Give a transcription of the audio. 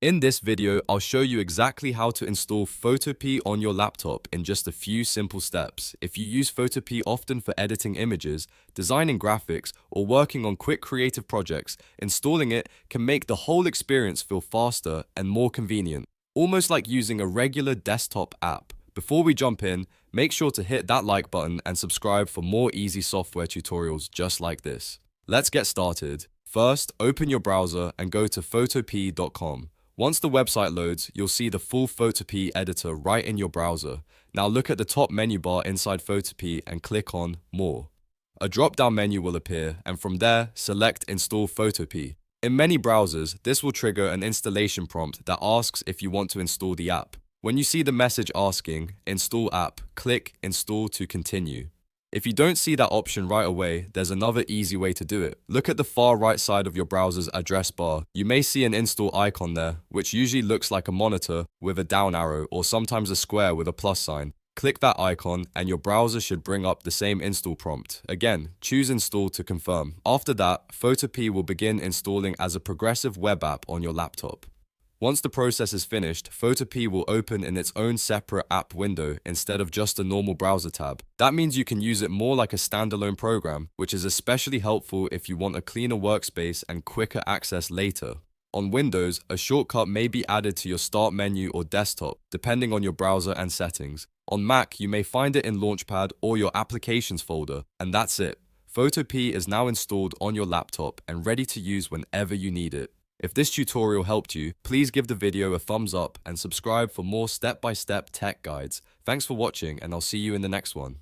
In this video, I'll show you exactly how to install Photopea on your laptop in just a few simple steps. If you use Photopea often for editing images, designing graphics, or working on quick creative projects, installing it can make the whole experience feel faster and more convenient, almost like using a regular desktop app. Before we jump in, make sure to hit that like button and subscribe for more easy software tutorials just like this. Let's get started. First, open your browser and go to photopea.com. Once the website loads, you'll see the full Photopea editor right in your browser. Now look at the top menu bar inside Photopea and click on More. A drop-down menu will appear, and from there, select Install Photopea. In many browsers, this will trigger an installation prompt that asks if you want to install the app. When you see the message asking, Install App, click Install to continue. If you don't see that option right away, there's another easy way to do it. Look at the far right side of your browser's address bar. You may see an install icon there, which usually looks like a monitor with a down arrow or sometimes a square with a plus sign. Click that icon and your browser should bring up the same install prompt. Again, choose Install to confirm. After that, Photopea will begin installing as a progressive web app on your laptop. Once the process is finished, Photopea will open in its own separate app window instead of just a normal browser tab. That means you can use it more like a standalone program, which is especially helpful if you want a cleaner workspace and quicker access later. On Windows, a shortcut may be added to your Start menu or desktop, depending on your browser and settings. On Mac, you may find it in Launchpad or your Applications folder, and that's it. Photopea is now installed on your laptop and ready to use whenever you need it. If this tutorial helped you, please give the video a thumbs up and subscribe for more step-by-step tech guides. Thanks for watching, and I'll see you in the next one.